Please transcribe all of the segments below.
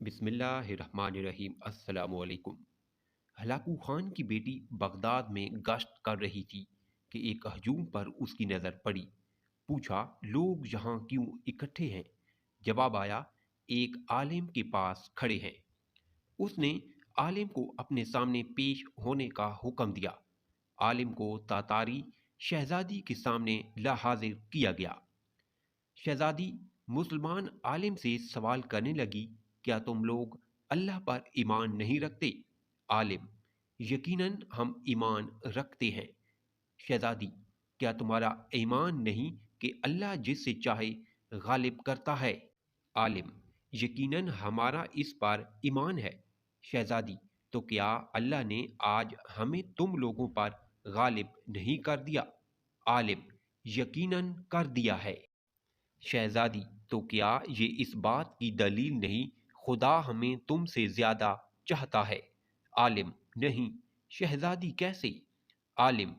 बिस्मिल्लाहिर्रहमानिर्रहीम। अस्सलामु अलैकुम। हलाकू खान की बेटी बगदाद में गश्त कर रही थी कि एक हजूम पर उसकी नज़र पड़ी। पूछा, लोग यहाँ क्यों इकट्ठे हैं? जवाब आया, एक आलिम के पास खड़े हैं। उसने आलिम को अपने सामने पेश होने का हुक्म दिया। आलिम को तातारी शहजादी के सामने ला हाजिर किया गया। शहजादी मुसलमान आलिम से सवाल करने लगी, क्या तुम लोग अल्लाह पर ईमान नहीं रखते? आलिम, यकीनन हम ईमान रखते हैं। शहजादी, क्या तुम्हारा ईमान नहीं कि अल्लाह जिससे चाहे गालिब करता है? आलिम, यकीनन हमारा इस पर ईमान है। शहजादी, तो क्या अल्लाह ने आज हमें तुम लोगों पर गालिब नहीं कर दिया? आलिम, यकीनन कर दिया है। शहजादी, तो क्या ये इस बात की दलील नहीं, खुदा हमें तुमसे ज्यादा चाहता है? आलिम, नहीं। शहजादी, कैसे? आलिम,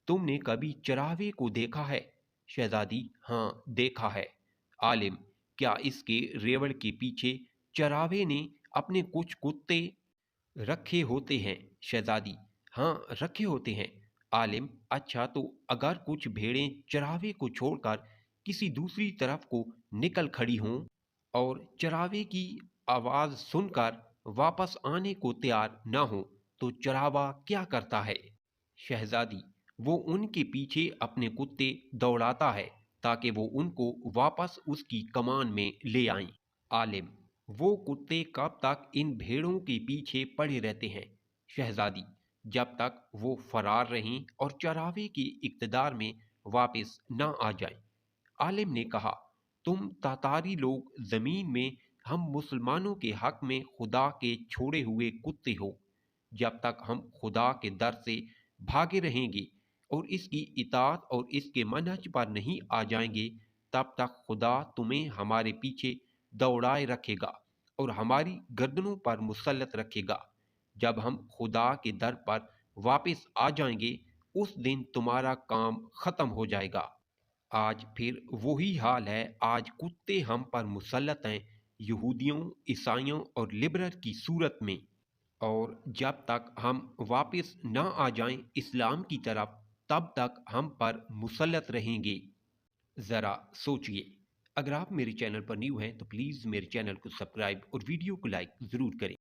तुमने कभी चरावे को देखा है? शहजादी, हाँ, देखा है। आलिम, क्या इसके रेवड़ के पीछे चरावे ने अपने कुछ कुत्ते रखे होते हैं? शहजादी, हाँ, रखे होते हैं। आलिम, अच्छा, तो अगर कुछ भेड़ें चरावे को छोड़कर किसी दूसरी तरफ को निकल खड़ी हों और चरावे की आवाज सुनकर वापस आने को तैयार ना हो, तो चरावा क्या करता है? शहजादी, वो उनके पीछे अपने कुत्ते दौड़ाता है ताकि वो उनको वापस उसकी कमान में ले आएं। आलिम, वो कुत्ते कब तक इन भेड़ों के पीछे पड़े रहते हैं? शहजादी, जब तक वो फरार रहें और चरावे के इक़्तिदार में वापस ना आ जाएं। आलिम ने कहा, तुम तातारी लोग जमीन में हम मुसलमानों के हक में खुदा के छोड़े हुए कुत्ते हो। जब तक हम खुदा के दर से भागे रहेंगे और इसकी इताअत और इसके मनहज पर नहीं आ जाएंगे, तब तक खुदा तुम्हें हमारे पीछे दौड़ाए रखेगा और हमारी गर्दनों पर मुसल्लत रखेगा। जब हम खुदा के दर पर वापस आ जाएंगे, उस दिन तुम्हारा काम खत्म हो जाएगा। आज फिर वही हाल है। आज कुत्ते हम पर मुसल्लत हैं, यहूदियों, ईसाइयों और लिबरल की सूरत में। और जब तक हम वापस ना आ जाएं इस्लाम की तरफ, तब तक हम पर मुसल्लत रहेंगे। ज़रा सोचिए। अगर आप मेरे चैनल पर न्यू हैं तो प्लीज़ मेरे चैनल को सब्सक्राइब और वीडियो को लाइक ज़रूर करें।